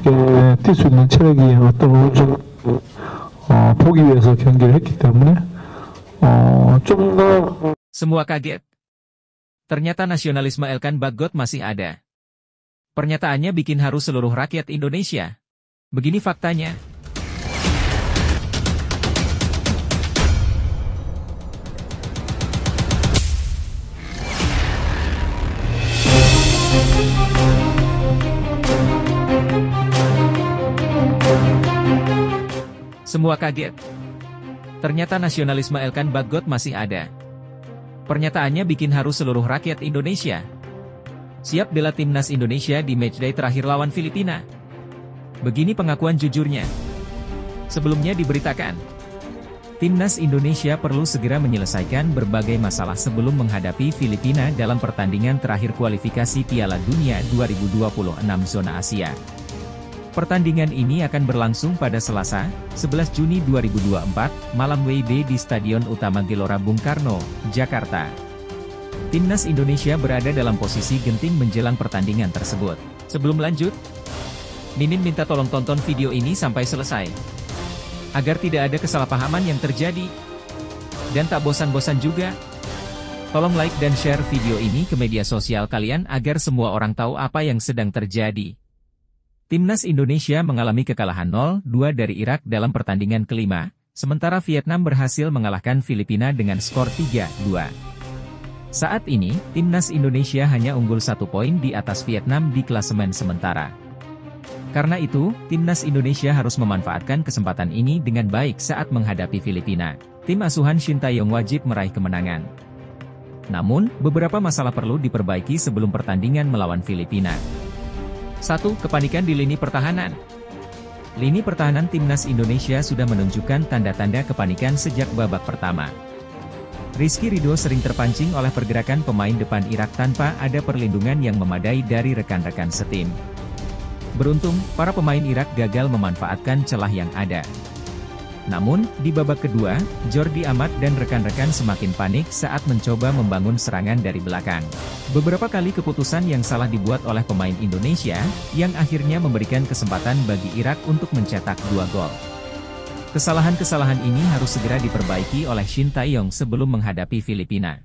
쉽게 뛸 수 있는 체력이 어떤 걸 좀 보기 위해서 경기를 했기 때문에 좀 더 Semua kaget. Ternyata nasionalisme Elkan Bagot masih ada. Pernyataannya bikin haru seluruh rakyat Indonesia. Begini faktanya. Semua kaget. Ternyata nasionalisme Elkan Bagot masih ada. Pernyataannya bikin haru seluruh rakyat Indonesia. Siap bela timnas Indonesia di matchday terakhir lawan Filipina. Begini pengakuan jujurnya. Sebelumnya diberitakan, timnas Indonesia perlu segera menyelesaikan berbagai masalah sebelum menghadapi Filipina dalam pertandingan terakhir kualifikasi Piala Dunia 2026 zona Asia. Pertandingan ini akan berlangsung pada Selasa, 11 Juni 2024, malam WIB di Stadion Utama Gelora Bung Karno, Jakarta. Timnas Indonesia berada dalam posisi genting menjelang pertandingan tersebut. Sebelum lanjut, Mimin minta tolong tonton video ini sampai selesai, agar tidak ada kesalahpahaman yang terjadi. Dan tak bosan-bosan juga, tolong like dan share video ini ke media sosial kalian agar semua orang tahu apa yang sedang terjadi. Timnas Indonesia mengalami kekalahan 0-2 dari Irak dalam pertandingan kelima, sementara Vietnam berhasil mengalahkan Filipina dengan skor 3-2. Saat ini, Timnas Indonesia hanya unggul 1 poin di atas Vietnam di klasemen sementara. Karena itu, Timnas Indonesia harus memanfaatkan kesempatan ini dengan baik saat menghadapi Filipina. Tim asuhan Shin Tae-yong wajib meraih kemenangan. Namun, beberapa masalah perlu diperbaiki sebelum pertandingan melawan Filipina. 1. Kepanikan di lini pertahanan. Lini pertahanan Timnas Indonesia sudah menunjukkan tanda-tanda kepanikan sejak babak pertama. Rizky Ridho sering terpancing oleh pergerakan pemain depan Irak tanpa ada perlindungan yang memadai dari rekan-rekan setim. Beruntung, para pemain Irak gagal memanfaatkan celah yang ada. Namun, di babak kedua, Jordi Amat dan rekan-rekan semakin panik saat mencoba membangun serangan dari belakang. Beberapa kali keputusan yang salah dibuat oleh pemain Indonesia, yang akhirnya memberikan kesempatan bagi Irak untuk mencetak 2 gol. Kesalahan-kesalahan ini harus segera diperbaiki oleh Shin Tae-yong sebelum menghadapi Filipina.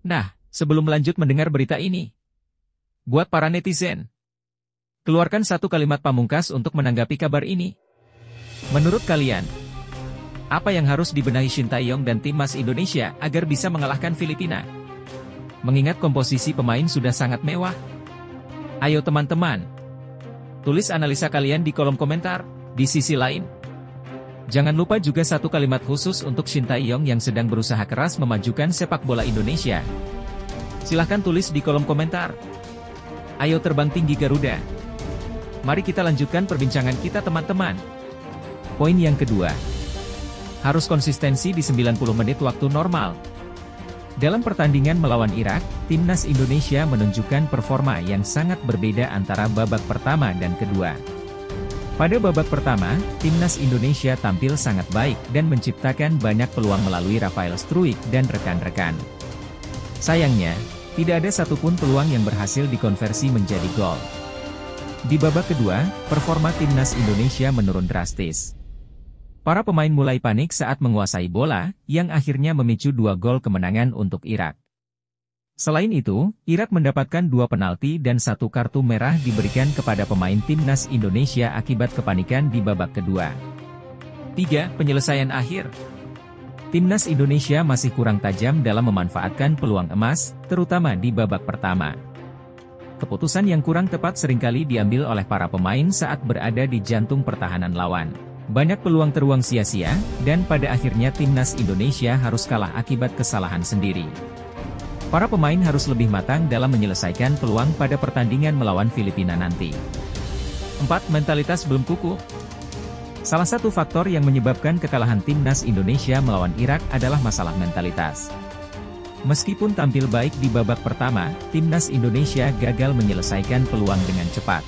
Nah, sebelum lanjut mendengar berita ini, buat para netizen, keluarkan satu kalimat pamungkas untuk menanggapi kabar ini. Menurut kalian, apa yang harus dibenahi Shin Tae-yong dan timnas Indonesia agar bisa mengalahkan Filipina? Mengingat komposisi pemain sudah sangat mewah. Ayo teman-teman, tulis analisa kalian di kolom komentar. Di sisi lain, jangan lupa juga satu kalimat khusus untuk Shin Tae-yong yang sedang berusaha keras memajukan sepak bola Indonesia. Silahkan tulis di kolom komentar. Ayo terbang tinggi Garuda. Mari kita lanjutkan perbincangan kita teman-teman. Poin yang kedua, harus konsistensi di 90 menit waktu normal. Dalam pertandingan melawan Irak, timnas Indonesia menunjukkan performa yang sangat berbeda antara babak pertama dan kedua. Pada babak pertama, timnas Indonesia tampil sangat baik dan menciptakan banyak peluang melalui Rafael Struijk dan rekan-rekan. Sayangnya, tidak ada satupun peluang yang berhasil dikonversi menjadi gol. Di babak kedua, performa timnas Indonesia menurun drastis. Para pemain mulai panik saat menguasai bola, yang akhirnya memicu 2 gol kemenangan untuk Irak. Selain itu, Irak mendapatkan 2 penalti dan 1 kartu merah diberikan kepada pemain timnas Indonesia akibat kepanikan di babak kedua. 3. Penyelesaian akhir. Timnas Indonesia masih kurang tajam dalam memanfaatkan peluang emas, terutama di babak pertama. Keputusan yang kurang tepat seringkali diambil oleh para pemain saat berada di jantung pertahanan lawan. Banyak peluang terbuang sia-sia, dan pada akhirnya timnas Indonesia harus kalah akibat kesalahan sendiri. Para pemain harus lebih matang dalam menyelesaikan peluang pada pertandingan melawan Filipina nanti. 4. Mentalitas belum kukuh. Salah satu faktor yang menyebabkan kekalahan timnas Indonesia melawan Irak adalah masalah mentalitas. Meskipun tampil baik di babak pertama, timnas Indonesia gagal menyelesaikan peluang dengan cepat.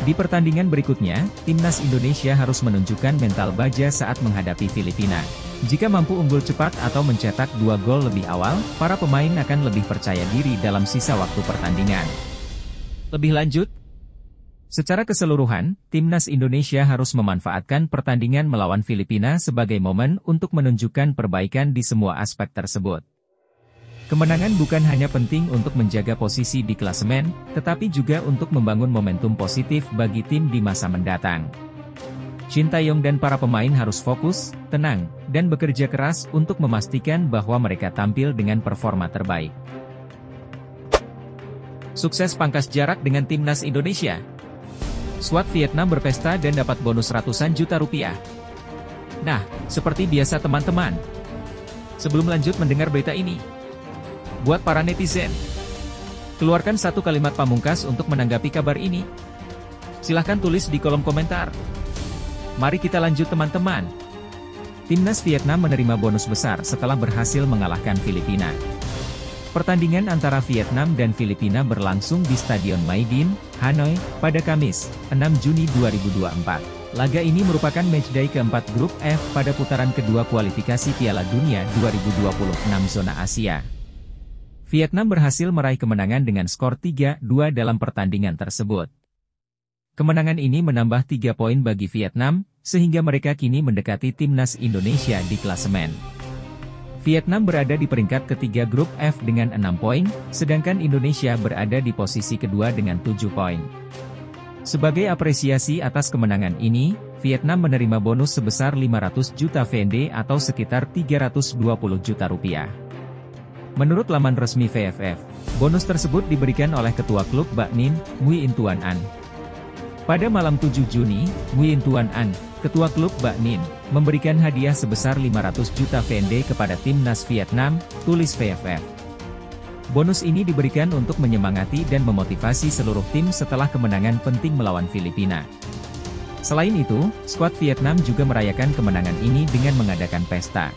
Di pertandingan berikutnya, timnas Indonesia harus menunjukkan mental baja saat menghadapi Filipina. Jika mampu unggul cepat atau mencetak 2 gol lebih awal, para pemain akan lebih percaya diri dalam sisa waktu pertandingan. Lebih lanjut, Secara keseluruhan, timnas Indonesia harus memanfaatkan pertandingan melawan Filipina sebagai momen untuk menunjukkan perbaikan di semua aspek tersebut. Kemenangan bukan hanya penting untuk menjaga posisi di klasemen, tetapi juga untuk membangun momentum positif bagi tim di masa mendatang. Shin Tae-yong dan para pemain harus fokus, tenang, dan bekerja keras untuk memastikan bahwa mereka tampil dengan performa terbaik. Sukses pangkas jarak dengan timnas Indonesia. Skuad Vietnam berpesta dan dapat bonus ratusan juta rupiah. Nah, seperti biasa teman-teman. Sebelum lanjut mendengar berita ini, buat para netizen, keluarkan satu kalimat pamungkas untuk menanggapi kabar ini. Silahkan tulis di kolom komentar. Mari kita lanjut teman-teman. Timnas Vietnam menerima bonus besar setelah berhasil mengalahkan Filipina. Pertandingan antara Vietnam dan Filipina berlangsung di Stadion Maidin, Hanoi, pada Kamis, 6 Juni 2024. Laga ini merupakan matchday keempat grup F pada putaran kedua kualifikasi Piala Dunia 2026 zona Asia. Vietnam berhasil meraih kemenangan dengan skor 3-2 dalam pertandingan tersebut. Kemenangan ini menambah 3 poin bagi Vietnam, sehingga mereka kini mendekati timnas Indonesia di klasemen. Vietnam berada di peringkat ketiga grup F dengan 6 poin, sedangkan Indonesia berada di posisi kedua dengan 7 poin. Sebagai apresiasi atas kemenangan ini, Vietnam menerima bonus sebesar 500 juta VND atau sekitar 320 juta rupiah. Menurut laman resmi VFF, bonus tersebut diberikan oleh Ketua Klub Baknin, Nguyen Tuan An. Pada malam 7 Juni, Nguyen Tuan An, Ketua Klub Baknin, memberikan hadiah sebesar 500 juta VND kepada timnas Vietnam, tulis VFF. Bonus ini diberikan untuk menyemangati dan memotivasi seluruh tim setelah kemenangan penting melawan Filipina. Selain itu, skuad Vietnam juga merayakan kemenangan ini dengan mengadakan pesta.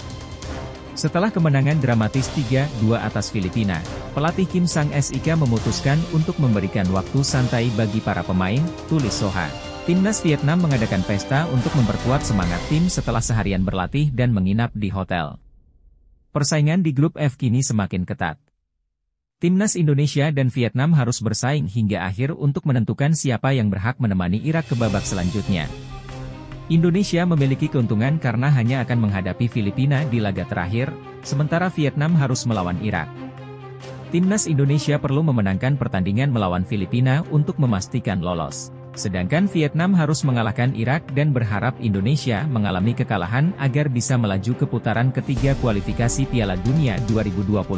Setelah kemenangan dramatis 3-2 atas Filipina, pelatih Kim Sang-sik memutuskan untuk memberikan waktu santai bagi para pemain, tulis Soha. Timnas Vietnam mengadakan pesta untuk memperkuat semangat tim setelah seharian berlatih dan menginap di hotel. Persaingan di grup F kini semakin ketat. Timnas Indonesia dan Vietnam harus bersaing hingga akhir untuk menentukan siapa yang berhak menemani Irak ke babak selanjutnya. Indonesia memiliki keuntungan karena hanya akan menghadapi Filipina di laga terakhir, sementara Vietnam harus melawan Irak. Timnas Indonesia perlu memenangkan pertandingan melawan Filipina untuk memastikan lolos. Sedangkan Vietnam harus mengalahkan Irak dan berharap Indonesia mengalami kekalahan agar bisa melaju ke putaran ketiga kualifikasi Piala Dunia 2026.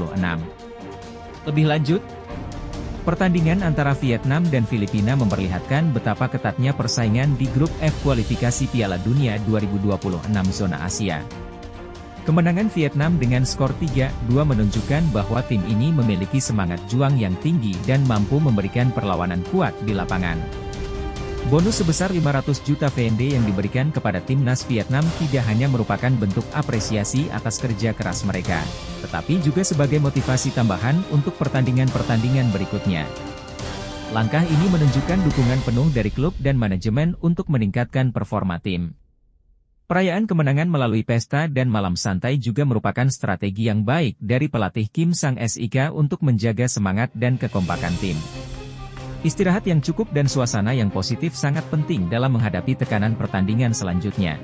Lebih lanjut, pertandingan antara Vietnam dan Filipina memperlihatkan betapa ketatnya persaingan di grup F kualifikasi Piala Dunia 2026 zona Asia. Kemenangan Vietnam dengan skor 3-2 menunjukkan bahwa tim ini memiliki semangat juang yang tinggi dan mampu memberikan perlawanan kuat di lapangan. Bonus sebesar 500 juta VND yang diberikan kepada timnas Vietnam tidak hanya merupakan bentuk apresiasi atas kerja keras mereka, tetapi juga sebagai motivasi tambahan untuk pertandingan-pertandingan berikutnya. Langkah ini menunjukkan dukungan penuh dari klub dan manajemen untuk meningkatkan performa tim. Perayaan kemenangan melalui pesta dan malam santai juga merupakan strategi yang baik dari pelatih Kim Sang-sik untuk menjaga semangat dan kekompakan tim. Istirahat yang cukup dan suasana yang positif sangat penting dalam menghadapi tekanan pertandingan selanjutnya.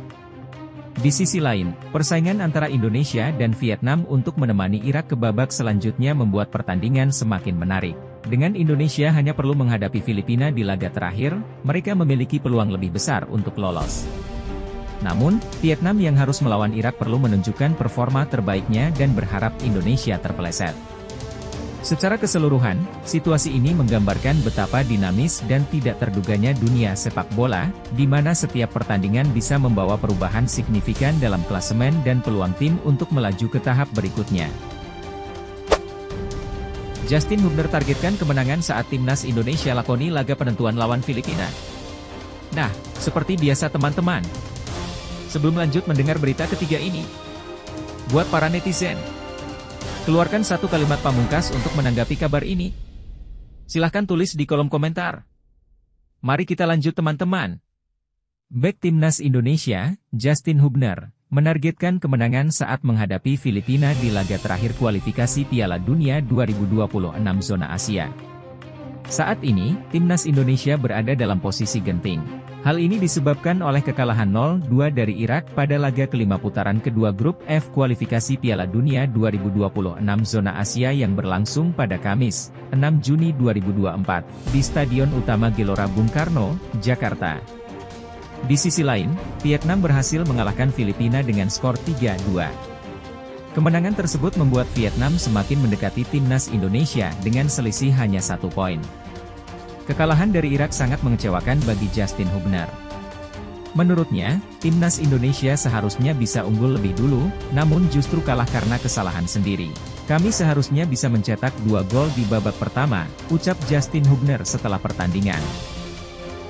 Di sisi lain, persaingan antara Indonesia dan Vietnam untuk menemani Irak ke babak selanjutnya membuat pertandingan semakin menarik. Dengan Indonesia hanya perlu menghadapi Filipina di laga terakhir, mereka memiliki peluang lebih besar untuk lolos. Namun, Vietnam yang harus melawan Irak perlu menunjukkan performa terbaiknya dan berharap Indonesia terpeleset. Secara keseluruhan, situasi ini menggambarkan betapa dinamis dan tidak terduganya dunia sepak bola, di mana setiap pertandingan bisa membawa perubahan signifikan dalam klasemen dan peluang tim untuk melaju ke tahap berikutnya. Justin Hubner targetkan kemenangan saat timnas Indonesia lakoni laga penentuan lawan Filipina. Nah, seperti biasa teman-teman. Sebelum lanjut mendengar berita ketiga ini, buat para netizen, keluarkan satu kalimat pamungkas untuk menanggapi kabar ini. Silahkan tulis di kolom komentar. Mari kita lanjut teman-teman. Bek Timnas Indonesia, Justin Hubner, menargetkan kemenangan saat menghadapi Filipina di laga terakhir kualifikasi Piala Dunia 2026 zona Asia. Saat ini, timnas Indonesia berada dalam posisi genting. Hal ini disebabkan oleh kekalahan 0-2 dari Irak pada laga kelima putaran kedua grup F kualifikasi Piala Dunia 2026 zona Asia yang berlangsung pada Kamis, 6 Juni 2024, di Stadion Utama Gelora Bung Karno, Jakarta. Di sisi lain, Vietnam berhasil mengalahkan Filipina dengan skor 3-2. Kemenangan tersebut membuat Vietnam semakin mendekati timnas Indonesia dengan selisih hanya 1 poin. Kekalahan dari Irak sangat mengecewakan bagi Justin Hubner. Menurutnya, timnas Indonesia seharusnya bisa unggul lebih dulu, namun justru kalah karena kesalahan sendiri. Kami seharusnya bisa mencetak 2 gol di babak pertama, ucap Justin Hubner setelah pertandingan.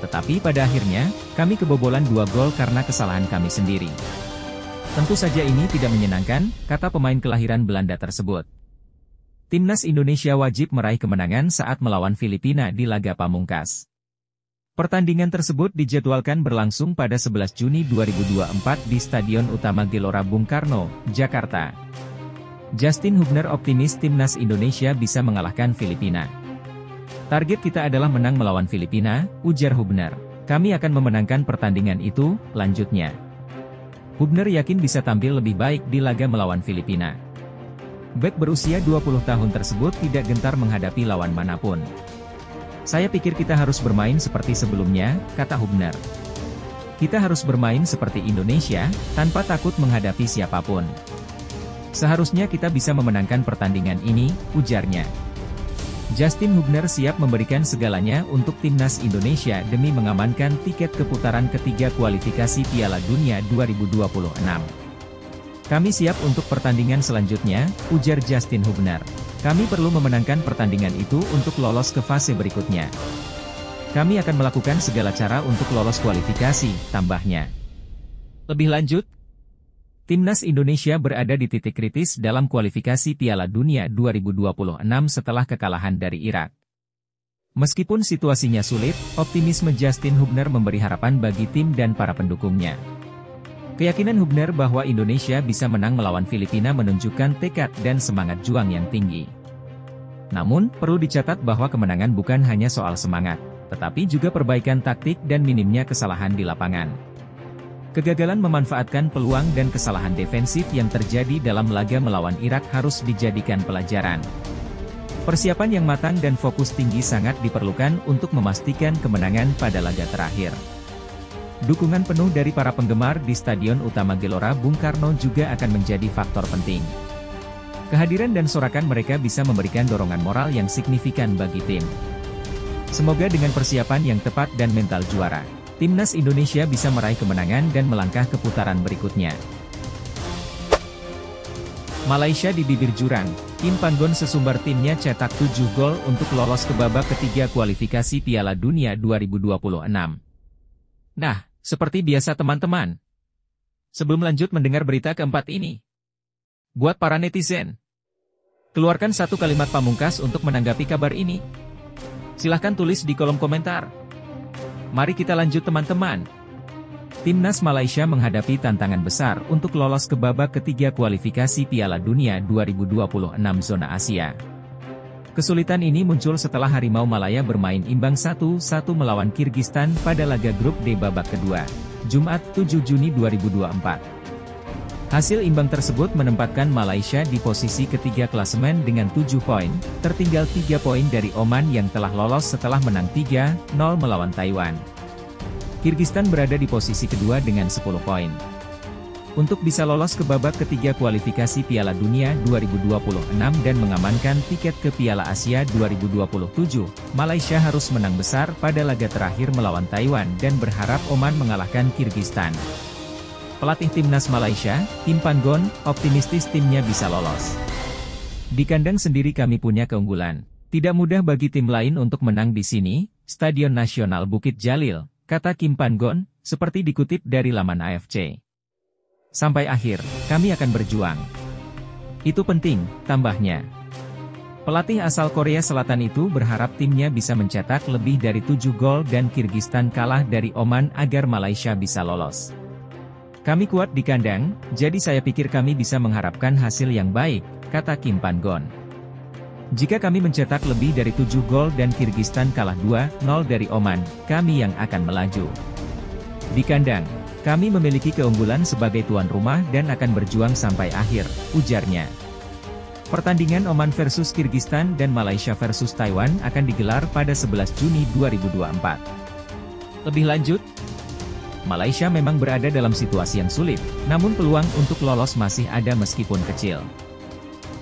Tetapi pada akhirnya, kami kebobolan 2 gol karena kesalahan kami sendiri. Tentu saja ini tidak menyenangkan, kata pemain kelahiran Belanda tersebut. Timnas Indonesia wajib meraih kemenangan saat melawan Filipina di laga pamungkas. Pertandingan tersebut dijadwalkan berlangsung pada 11 Juni 2024 di Stadion Utama Gelora Bung Karno, Jakarta. Justin Hubner optimis timnas Indonesia bisa mengalahkan Filipina. Target kita adalah menang melawan Filipina, ujar Hubner. Kami akan memenangkan pertandingan itu, lanjutnya. Hubner yakin bisa tampil lebih baik di laga melawan Filipina. Bek berusia 20 tahun tersebut tidak gentar menghadapi lawan manapun. Saya pikir kita harus bermain seperti sebelumnya, kata Hubner. Kita harus bermain seperti Indonesia, tanpa takut menghadapi siapapun. Seharusnya kita bisa memenangkan pertandingan ini, ujarnya. Justin Hubner siap memberikan segalanya untuk timnas Indonesia demi mengamankan tiket ke putaran ketiga kualifikasi Piala Dunia 2026. Kami siap untuk pertandingan selanjutnya, ujar Justin Hubner. Kami perlu memenangkan pertandingan itu untuk lolos ke fase berikutnya. Kami akan melakukan segala cara untuk lolos kualifikasi, tambahnya. Lebih lanjut, timnas Indonesia berada di titik kritis dalam kualifikasi Piala Dunia 2026 setelah kekalahan dari Irak. Meskipun situasinya sulit, optimisme Justin Hubner memberi harapan bagi tim dan para pendukungnya. Keyakinan Hubner bahwa Indonesia bisa menang melawan Filipina menunjukkan tekad dan semangat juang yang tinggi. Namun, perlu dicatat bahwa kemenangan bukan hanya soal semangat, tetapi juga perbaikan taktik dan minimnya kesalahan di lapangan. Kegagalan memanfaatkan peluang dan kesalahan defensif yang terjadi dalam laga melawan Irak harus dijadikan pelajaran. Persiapan yang matang dan fokus tinggi sangat diperlukan untuk memastikan kemenangan pada laga terakhir. Dukungan penuh dari para penggemar di Stadion Utama Gelora Bung Karno juga akan menjadi faktor penting. Kehadiran dan sorakan mereka bisa memberikan dorongan moral yang signifikan bagi tim. Semoga dengan persiapan yang tepat dan mental juara, timnas Indonesia bisa meraih kemenangan dan melangkah ke putaran berikutnya. Malaysia di bibir jurang, Kim Panggon sesumbar timnya cetak 7 gol untuk lolos ke babak ketiga kualifikasi Piala Dunia 2026. Nah, seperti biasa teman-teman. Sebelum lanjut mendengar berita keempat ini, buat para netizen, keluarkan satu kalimat pamungkas untuk menanggapi kabar ini. Silahkan tulis di kolom komentar. Mari kita lanjut teman-teman. Timnas Malaysia menghadapi tantangan besar untuk lolos ke babak ketiga kualifikasi Piala Dunia 2026 zona Asia. Kesulitan ini muncul setelah Harimau Malaya bermain imbang 1-1 melawan Kirgistan pada laga grup D babak kedua, Jumat 7 Juni 2024. Hasil imbang tersebut menempatkan Malaysia di posisi ketiga klasemen dengan 7 poin, tertinggal 3 poin dari Oman yang telah lolos setelah menang 3-0 melawan Taiwan. Kirgistan berada di posisi kedua dengan 10 poin. Untuk bisa lolos ke babak ketiga kualifikasi Piala Dunia 2026 dan mengamankan tiket ke Piala Asia 2027, Malaysia harus menang besar pada laga terakhir melawan Taiwan dan berharap Oman mengalahkan Kirgistan. Pelatih timnas Malaysia, Kim Panggon, optimistis timnya bisa lolos. Di kandang sendiri kami punya keunggulan. Tidak mudah bagi tim lain untuk menang di sini, Stadion Nasional Bukit Jalil, kata Kim Panggon, seperti dikutip dari laman AFC. Sampai akhir, kami akan berjuang. Itu penting, tambahnya. Pelatih asal Korea Selatan itu berharap timnya bisa mencetak lebih dari 7 gol dan Kirgistan kalah dari Oman agar Malaysia bisa lolos. Kami kuat di kandang, jadi saya pikir kami bisa mengharapkan hasil yang baik, kata Kim Panggon. Jika kami mencetak lebih dari 7 gol dan Kirgistan kalah 2-0 dari Oman, kami yang akan melaju. Di kandang, kami memiliki keunggulan sebagai tuan rumah dan akan berjuang sampai akhir, ujarnya. Pertandingan Oman versus Kirgistan dan Malaysia versus Taiwan akan digelar pada 11 Juni 2024. Lebih lanjut, Malaysia memang berada dalam situasi yang sulit, namun peluang untuk lolos masih ada meskipun kecil.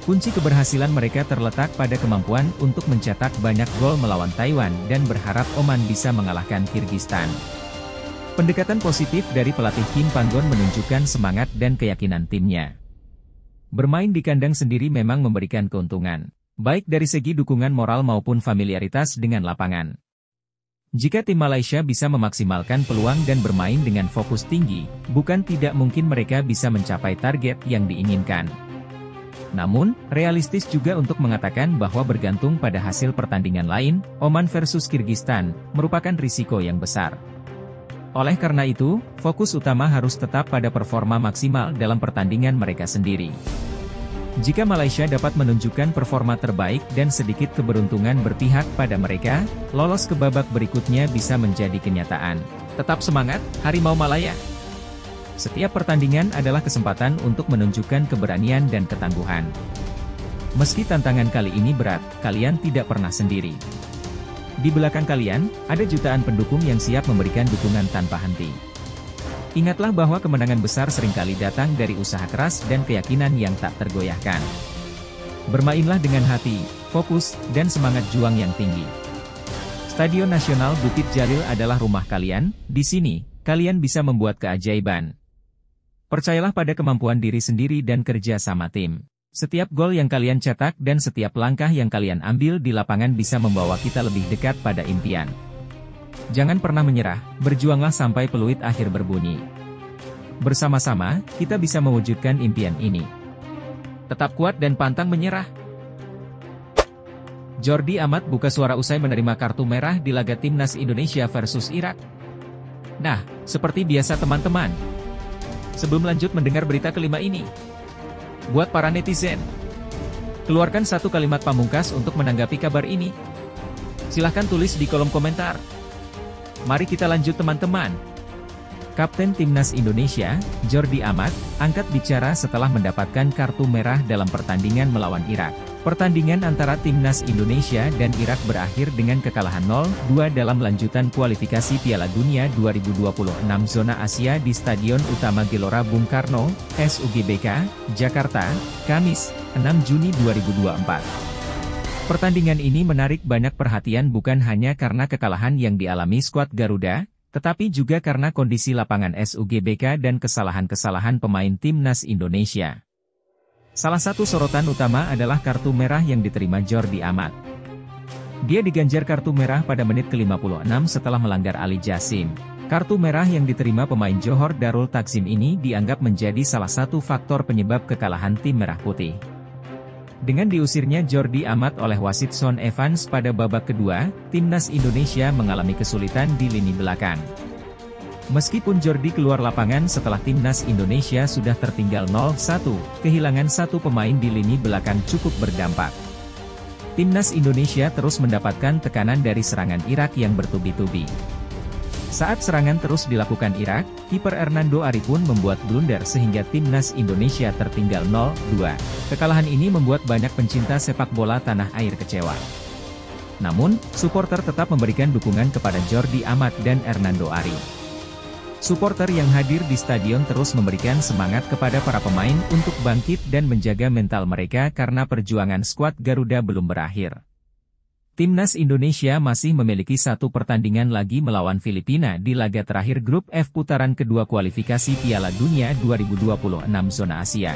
Kunci keberhasilan mereka terletak pada kemampuan untuk mencetak banyak gol melawan Taiwan dan berharap Oman bisa mengalahkan Kirgistan. Pendekatan positif dari pelatih Kim Panggon menunjukkan semangat dan keyakinan timnya. Bermain di kandang sendiri memang memberikan keuntungan, baik dari segi dukungan moral maupun familiaritas dengan lapangan. Jika tim Malaysia bisa memaksimalkan peluang dan bermain dengan fokus tinggi, bukan tidak mungkin mereka bisa mencapai target yang diinginkan. Namun, realistis juga untuk mengatakan bahwa bergantung pada hasil pertandingan lain, Oman versus Kirgistan, merupakan risiko yang besar. Oleh karena itu, fokus utama harus tetap pada performa maksimal dalam pertandingan mereka sendiri. Jika Malaysia dapat menunjukkan performa terbaik dan sedikit keberuntungan berpihak pada mereka, lolos ke babak berikutnya bisa menjadi kenyataan. Tetap semangat, Harimau Malaya! Setiap pertandingan adalah kesempatan untuk menunjukkan keberanian dan ketangguhan. Meski tantangan kali ini berat, kalian tidak pernah sendiri. Di belakang kalian, ada jutaan pendukung yang siap memberikan dukungan tanpa henti. Ingatlah bahwa kemenangan besar seringkali datang dari usaha keras dan keyakinan yang tak tergoyahkan. Bermainlah dengan hati, fokus, dan semangat juang yang tinggi. Stadion Nasional Bukit Jalil adalah rumah kalian, di sini, kalian bisa membuat keajaiban. Percayalah pada kemampuan diri sendiri dan kerja sama tim. Setiap gol yang kalian cetak dan setiap langkah yang kalian ambil di lapangan bisa membawa kita lebih dekat pada impian. Jangan pernah menyerah, berjuanglah sampai peluit akhir berbunyi. Bersama-sama, kita bisa mewujudkan impian ini. Tetap kuat dan pantang menyerah. Jordi Amat buka suara usai menerima kartu merah di laga Timnas Indonesia versus Irak. Nah, seperti biasa teman-teman. Sebelum lanjut mendengar berita kelima ini, buat para netizen, keluarkan satu kalimat pamungkas untuk menanggapi kabar ini. Silahkan tulis di kolom komentar. Mari kita lanjut teman-teman. Kapten Timnas Indonesia, Jordi Amat, angkat bicara setelah mendapatkan kartu merah dalam pertandingan melawan Irak. Pertandingan antara Timnas Indonesia dan Irak berakhir dengan kekalahan 0-2 dalam lanjutan kualifikasi Piala Dunia 2026 Zona Asia di Stadion Utama Gelora Bung Karno, SUGBK, Jakarta, Kamis, 6 Juni 2024. Pertandingan ini menarik banyak perhatian bukan hanya karena kekalahan yang dialami skuad Garuda, tetapi juga karena kondisi lapangan SUGBK dan kesalahan-kesalahan pemain Timnas Indonesia. Salah satu sorotan utama adalah kartu merah yang diterima Jordi Amat. Dia diganjar kartu merah pada menit ke-56 setelah melanggar Ali Jasim. Kartu merah yang diterima pemain Johor Darul Takzim ini dianggap menjadi salah satu faktor penyebab kekalahan tim Merah Putih. Dengan diusirnya Jordi Amat oleh wasit Son Evans pada babak kedua, Timnas Indonesia mengalami kesulitan di lini belakang. Meskipun Jordi keluar lapangan setelah Timnas Indonesia sudah tertinggal 0-1, kehilangan satu pemain di lini belakang cukup berdampak. Timnas Indonesia terus mendapatkan tekanan dari serangan Irak yang bertubi-tubi. Saat serangan terus dilakukan Irak, kiper Hernando Ari pun membuat blunder sehingga Timnas Indonesia tertinggal 0-2. Kekalahan ini membuat banyak pencinta sepak bola tanah air kecewa. Namun, supporter tetap memberikan dukungan kepada Jordi Amat dan Hernando Ari. Supporter yang hadir di stadion terus memberikan semangat kepada para pemain untuk bangkit dan menjaga mental mereka karena perjuangan skuad Garuda belum berakhir. Timnas Indonesia masih memiliki satu pertandingan lagi melawan Filipina di laga terakhir grup F putaran kedua kualifikasi Piala Dunia 2026 Zona Asia.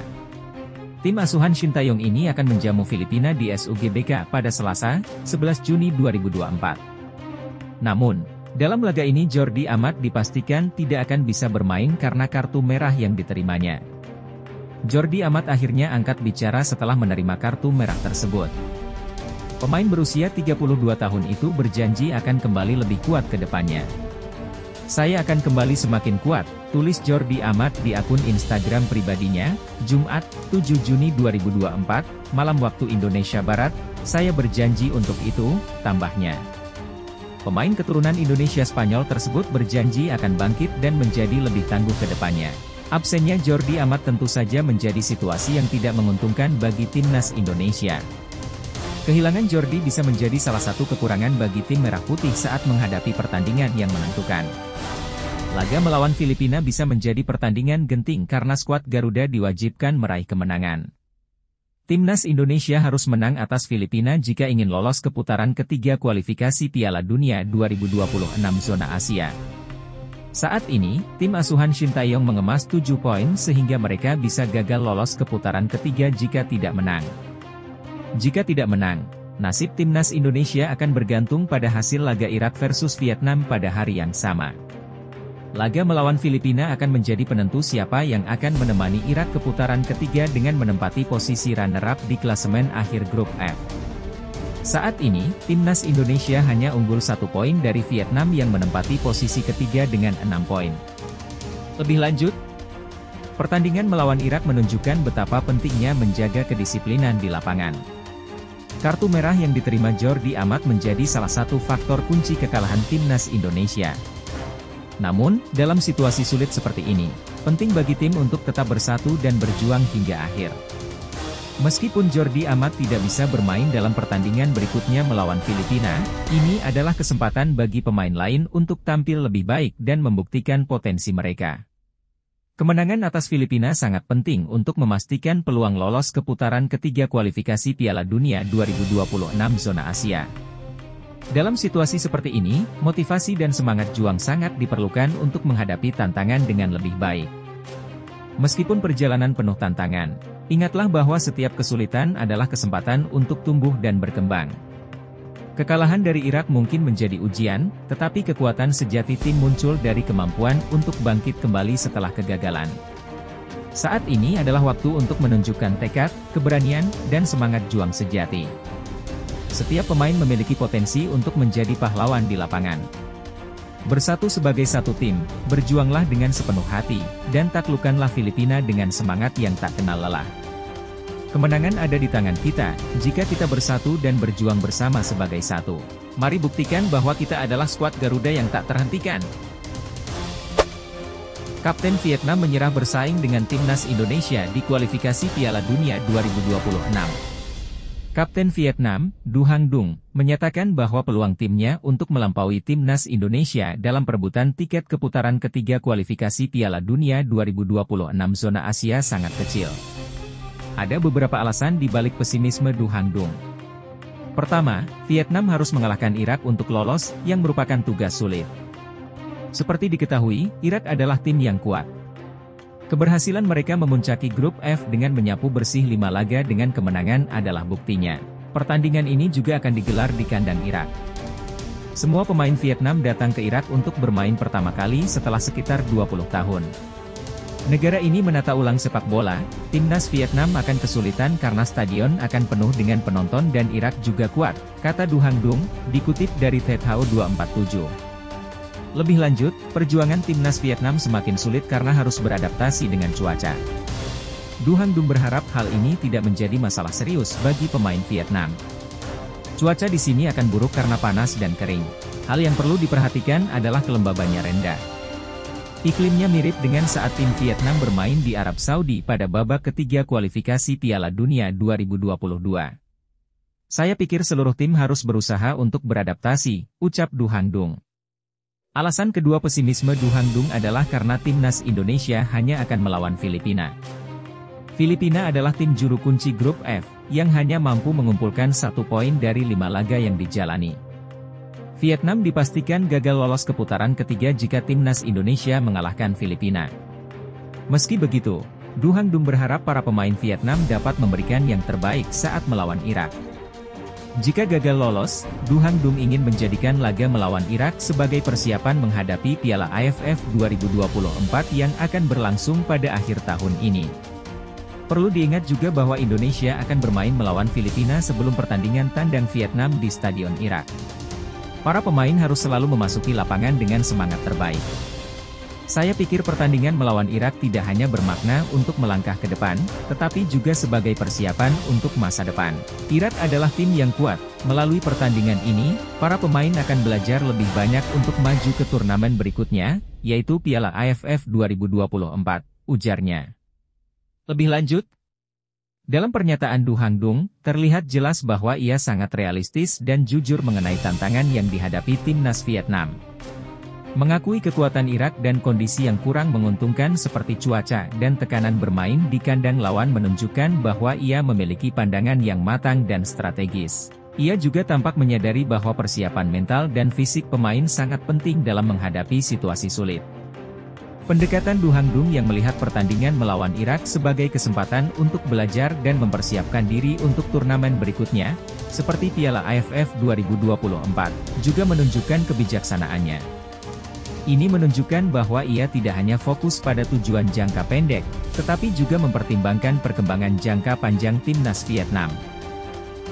Tim asuhan Shin Taeyong ini akan menjamu Filipina di SUGBK pada Selasa, 11 Juni 2024. Namun, dalam laga ini Jordi Amat dipastikan tidak akan bisa bermain karena kartu merah yang diterimanya. Jordi Amat akhirnya angkat bicara setelah menerima kartu merah tersebut. Pemain berusia 32 tahun itu berjanji akan kembali lebih kuat ke depannya. Saya akan kembali semakin kuat, tulis Jordi Amat di akun Instagram pribadinya, Jumat, 7 Juni 2024, malam waktu Indonesia Barat. Saya berjanji untuk itu, tambahnya. Pemain keturunan Indonesia Spanyol tersebut berjanji akan bangkit dan menjadi lebih tangguh ke depannya. Absennya Jordi Amat tentu saja menjadi situasi yang tidak menguntungkan bagi timnas Indonesia. Kehilangan Jordi bisa menjadi salah satu kekurangan bagi tim Merah Putih saat menghadapi pertandingan yang menentukan. Laga melawan Filipina bisa menjadi pertandingan genting karena skuad Garuda diwajibkan meraih kemenangan. Timnas Indonesia harus menang atas Filipina jika ingin lolos ke putaran ketiga kualifikasi Piala Dunia 2026 zona Asia. Saat ini, tim asuhan Shin Tae-yong mengemas 7 poin sehingga mereka bisa gagal lolos ke putaran ketiga jika tidak menang. Jika tidak menang, nasib timnas Indonesia akan bergantung pada hasil laga Irak versus Vietnam pada hari yang sama. Laga melawan Filipina akan menjadi penentu siapa yang akan menemani Irak ke putaran ketiga dengan menempati posisi runner-up di klasemen akhir grup F. Saat ini, timnas Indonesia hanya unggul 1 poin dari Vietnam yang menempati posisi ketiga dengan 6 poin. Lebih lanjut, pertandingan melawan Irak menunjukkan betapa pentingnya menjaga kedisiplinan di lapangan. Kartu merah yang diterima Jordi Amat menjadi salah satu faktor kunci kekalahan timnas Indonesia. Namun, dalam situasi sulit seperti ini, penting bagi tim untuk tetap bersatu dan berjuang hingga akhir. Meskipun Jordi Amat tidak bisa bermain dalam pertandingan berikutnya melawan Filipina, ini adalah kesempatan bagi pemain lain untuk tampil lebih baik dan membuktikan potensi mereka. Kemenangan atas Filipina sangat penting untuk memastikan peluang lolos ke putaran ketiga kualifikasi Piala Dunia 2026 zona Asia. Dalam situasi seperti ini, motivasi dan semangat juang sangat diperlukan untuk menghadapi tantangan dengan lebih baik. Meskipun perjalanan penuh tantangan, ingatlah bahwa setiap kesulitan adalah kesempatan untuk tumbuh dan berkembang. Kekalahan dari Irak mungkin menjadi ujian, tetapi kekuatan sejati tim muncul dari kemampuan untuk bangkit kembali setelah kegagalan. Saat ini adalah waktu untuk menunjukkan tekad, keberanian, dan semangat juang sejati. Setiap pemain memiliki potensi untuk menjadi pahlawan di lapangan. Bersatu sebagai satu tim, berjuanglah dengan sepenuh hati, dan taklukkanlah Filipina dengan semangat yang tak kenal lelah. Kemenangan ada di tangan kita, jika kita bersatu dan berjuang bersama sebagai satu. Mari buktikan bahwa kita adalah skuad Garuda yang tak terhentikan. Kapten Vietnam menyerah bersaing dengan timnas Indonesia di kualifikasi Piala Dunia 2026. Kapten Vietnam, Du Hang Dung, menyatakan bahwa peluang timnya untuk melampaui timnas Indonesia dalam perebutan tiket ke putaran ketiga kualifikasi Piala Dunia 2026 zona Asia sangat kecil. Ada beberapa alasan di balik pesimisme Du Hang Dung. Pertama, Vietnam harus mengalahkan Irak untuk lolos, yang merupakan tugas sulit. Seperti diketahui, Irak adalah tim yang kuat. Keberhasilan mereka memuncaki grup F dengan menyapu bersih 5 laga dengan kemenangan adalah buktinya. Pertandingan ini juga akan digelar di kandang Irak. Semua pemain Vietnam datang ke Irak untuk bermain pertama kali setelah sekitar 20 tahun. Negara ini menata ulang sepak bola, timnas Vietnam akan kesulitan karena stadion akan penuh dengan penonton dan Irak juga kuat, kata Du Hang Dung, dikutip dari Tethao 247. Lebih lanjut, perjuangan timnas Vietnam semakin sulit karena harus beradaptasi dengan cuaca. Du Hang Dung berharap hal ini tidak menjadi masalah serius bagi pemain Vietnam. Cuaca di sini akan buruk karena panas dan kering. Hal yang perlu diperhatikan adalah kelembabannya rendah. Iklimnya mirip dengan saat tim Vietnam bermain di Arab Saudi pada babak ketiga kualifikasi Piala Dunia 2022. Saya pikir seluruh tim harus berusaha untuk beradaptasi, ucap Du Hang Dung. Alasan kedua pesimisme Du Hang Dung adalah karena timnas Indonesia hanya akan melawan Filipina. Filipina adalah tim juru kunci grup F, yang hanya mampu mengumpulkan 1 poin dari 5 laga yang dijalani. Vietnam dipastikan gagal lolos ke putaran ketiga jika timnas Indonesia mengalahkan Filipina. Meski begitu, Du Hang Dung berharap para pemain Vietnam dapat memberikan yang terbaik saat melawan Irak. Jika gagal lolos, Du Hang Dung ingin menjadikan laga melawan Irak sebagai persiapan menghadapi Piala AFF 2024 yang akan berlangsung pada akhir tahun ini. Perlu diingat juga bahwa Indonesia akan bermain melawan Filipina sebelum pertandingan tandang Vietnam di Stadion Irak. Para pemain harus selalu memasuki lapangan dengan semangat terbaik. Saya pikir pertandingan melawan Irak tidak hanya bermakna untuk melangkah ke depan, tetapi juga sebagai persiapan untuk masa depan. Irak adalah tim yang kuat. Melalui pertandingan ini, para pemain akan belajar lebih banyak untuk maju ke turnamen berikutnya, yaitu Piala AFF 2024, ujarnya. Lebih lanjut, dalam pernyataan Du Hangdung, terlihat jelas bahwa ia sangat realistis dan jujur mengenai tantangan yang dihadapi timnas Vietnam. Mengakui kekuatan Irak dan kondisi yang kurang menguntungkan seperti cuaca dan tekanan bermain di kandang lawan menunjukkan bahwa ia memiliki pandangan yang matang dan strategis. Ia juga tampak menyadari bahwa persiapan mental dan fisik pemain sangat penting dalam menghadapi situasi sulit. Pendekatan Du Hangdung yang melihat pertandingan melawan Irak sebagai kesempatan untuk belajar dan mempersiapkan diri untuk turnamen berikutnya, seperti Piala AFF 2024, juga menunjukkan kebijaksanaannya. Ini menunjukkan bahwa ia tidak hanya fokus pada tujuan jangka pendek, tetapi juga mempertimbangkan perkembangan jangka panjang timnas Vietnam.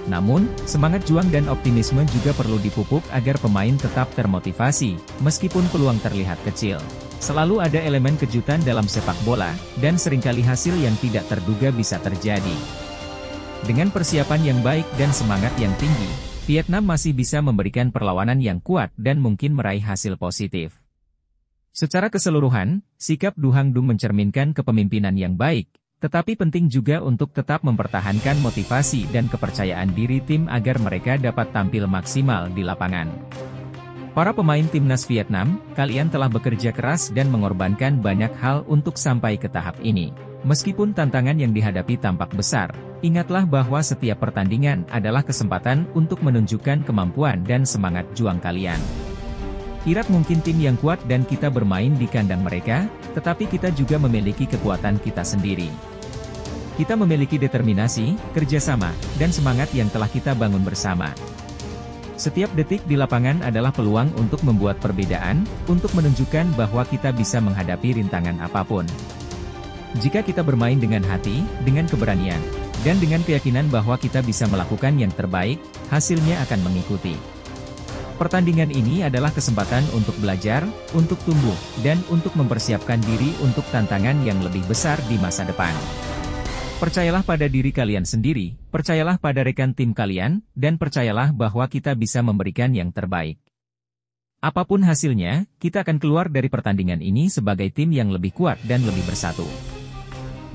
Namun, semangat juang dan optimisme juga perlu dipupuk agar pemain tetap termotivasi, meskipun peluang terlihat kecil. Selalu ada elemen kejutan dalam sepak bola, dan seringkali hasil yang tidak terduga bisa terjadi. Dengan persiapan yang baik dan semangat yang tinggi, Vietnam masih bisa memberikan perlawanan yang kuat dan mungkin meraih hasil positif. Secara keseluruhan, sikap Du Hangdung mencerminkan kepemimpinan yang baik, tetapi penting juga untuk tetap mempertahankan motivasi dan kepercayaan diri tim agar mereka dapat tampil maksimal di lapangan. Para pemain timnas Vietnam, kalian telah bekerja keras dan mengorbankan banyak hal untuk sampai ke tahap ini. Meskipun tantangan yang dihadapi tampak besar, ingatlah bahwa setiap pertandingan adalah kesempatan untuk menunjukkan kemampuan dan semangat juang kalian. Irak mungkin tim yang kuat dan kita bermain di kandang mereka, tetapi kita juga memiliki kekuatan kita sendiri. Kita memiliki determinasi, kerjasama, dan semangat yang telah kita bangun bersama. Setiap detik di lapangan adalah peluang untuk membuat perbedaan, untuk menunjukkan bahwa kita bisa menghadapi rintangan apapun. Jika kita bermain dengan hati, dengan keberanian, dan dengan keyakinan bahwa kita bisa melakukan yang terbaik, hasilnya akan mengikuti. Pertandingan ini adalah kesempatan untuk belajar, untuk tumbuh, dan untuk mempersiapkan diri untuk tantangan yang lebih besar di masa depan. Percayalah pada diri kalian sendiri, percayalah pada rekan tim kalian, dan percayalah bahwa kita bisa memberikan yang terbaik. Apapun hasilnya, kita akan keluar dari pertandingan ini sebagai tim yang lebih kuat dan lebih bersatu.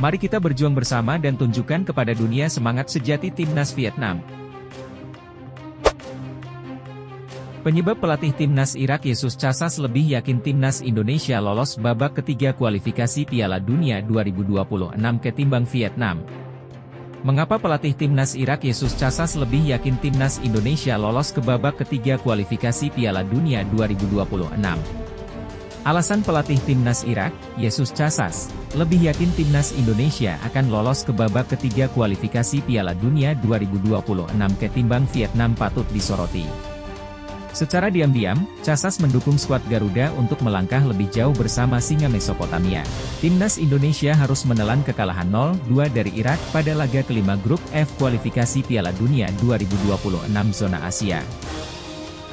Mari kita berjuang bersama dan tunjukkan kepada dunia semangat sejati timnas Vietnam. Penyebab pelatih timnas Irak Yesus Casas lebih yakin timnas Indonesia lolos babak ketiga kualifikasi Piala Dunia 2026 ketimbang Vietnam. Mengapa pelatih timnas Irak Yesus Casas lebih yakin timnas Indonesia lolos ke babak ketiga kualifikasi Piala Dunia 2026? Alasan pelatih timnas Irak, Yesus Casas, lebih yakin timnas Indonesia akan lolos ke babak ketiga kualifikasi Piala Dunia 2026 ketimbang Vietnam patut disoroti. Secara diam-diam, Casas mendukung skuad Garuda untuk melangkah lebih jauh bersama Singa Mesopotamia. Timnas Indonesia harus menelan kekalahan 0-2 dari Irak pada laga kelima grup F kualifikasi Piala Dunia 2026 zona Asia.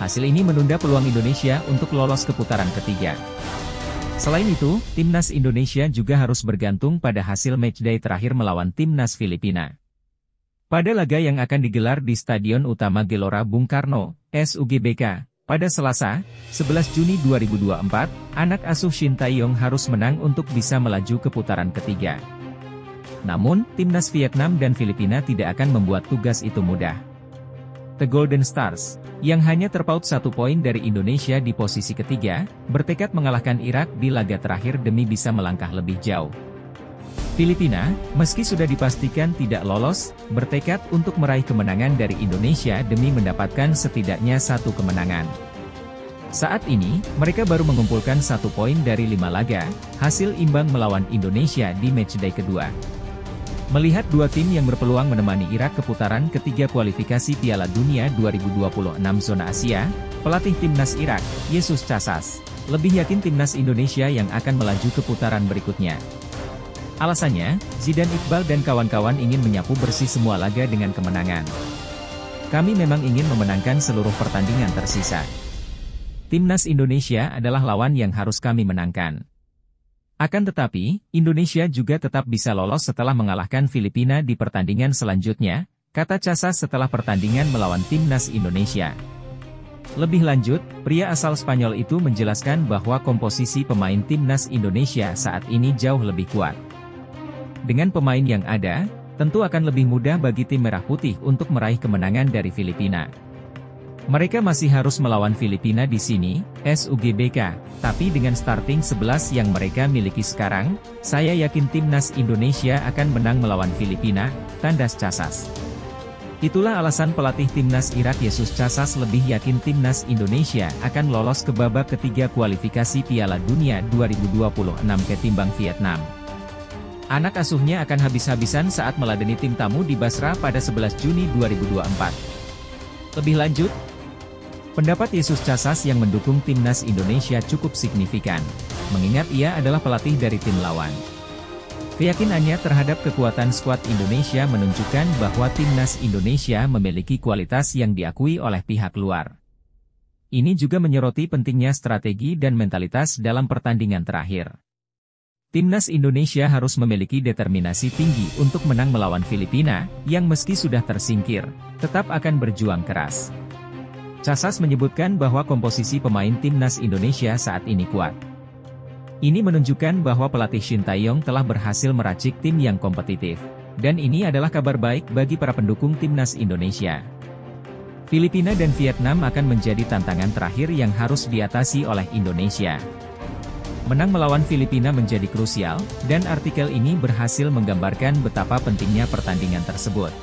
Hasil ini menunda peluang Indonesia untuk lolos ke putaran ketiga. Selain itu, timnas Indonesia juga harus bergantung pada hasil matchday terakhir melawan timnas Filipina. Pada laga yang akan digelar di Stadion Utama Gelora Bung Karno, SUGBK, pada Selasa, 11 Juni 2024, anak asuh Shin Tae-yong harus menang untuk bisa melaju ke putaran ketiga. Namun, timnas Vietnam dan Filipina tidak akan membuat tugas itu mudah. The Golden Stars, yang hanya terpaut 1 poin dari Indonesia di posisi ketiga, bertekad mengalahkan Irak di laga terakhir demi bisa melangkah lebih jauh. Filipina, meski sudah dipastikan tidak lolos, bertekad untuk meraih kemenangan dari Indonesia demi mendapatkan setidaknya 1 kemenangan. Saat ini, mereka baru mengumpulkan 1 poin dari 5 laga, hasil imbang melawan Indonesia di matchday kedua. Melihat dua tim yang berpeluang menemani Irak ke putaran ketiga kualifikasi Piala Dunia 2026 zona Asia, pelatih timnas Irak, Yesus Casas, lebih yakin timnas Indonesia yang akan melaju ke putaran berikutnya. Alasannya, Zidane Iqbal dan kawan-kawan ingin menyapu bersih semua laga dengan kemenangan. Kami memang ingin memenangkan seluruh pertandingan tersisa. timnas Indonesia adalah lawan yang harus kami menangkan. Akan tetapi, Indonesia juga tetap bisa lolos setelah mengalahkan Filipina di pertandingan selanjutnya, kata Casas setelah pertandingan melawan timnas Indonesia. Lebih lanjut, pria asal Spanyol itu menjelaskan bahwa komposisi pemain timnas Indonesia saat ini jauh lebih kuat. Dengan pemain yang ada, tentu akan lebih mudah bagi tim Merah Putih untuk meraih kemenangan dari Filipina. Mereka masih harus melawan Filipina di sini, SUGBK, tapi dengan starting 11 yang mereka miliki sekarang, saya yakin timnas Indonesia akan menang melawan Filipina, tandas Casas. Itulah alasan pelatih timnas Irak Yesus Casas lebih yakin timnas Indonesia akan lolos ke babak ketiga kualifikasi Piala Dunia 2026 ketimbang Vietnam. Anak asuhnya akan habis-habisan saat meladeni tim tamu di Basra pada 11 Juni 2024. Lebih lanjut, pendapat Yesus Casas yang mendukung timnas Indonesia cukup signifikan, mengingat ia adalah pelatih dari tim lawan. Keyakinannya terhadap kekuatan skuad Indonesia menunjukkan bahwa timnas Indonesia memiliki kualitas yang diakui oleh pihak luar. Ini juga menyoroti pentingnya strategi dan mentalitas dalam pertandingan terakhir. Timnas Indonesia harus memiliki determinasi tinggi untuk menang melawan Filipina, yang meski sudah tersingkir, tetap akan berjuang keras. Casas menyebutkan bahwa komposisi pemain timnas Indonesia saat ini kuat. Ini menunjukkan bahwa pelatih Shin Tae-yong telah berhasil meracik tim yang kompetitif. Dan ini adalah kabar baik bagi para pendukung timnas Indonesia. Filipina dan Vietnam akan menjadi tantangan terakhir yang harus diatasi oleh Indonesia. Menang melawan Filipina menjadi krusial, dan artikel ini berhasil menggambarkan betapa pentingnya pertandingan tersebut.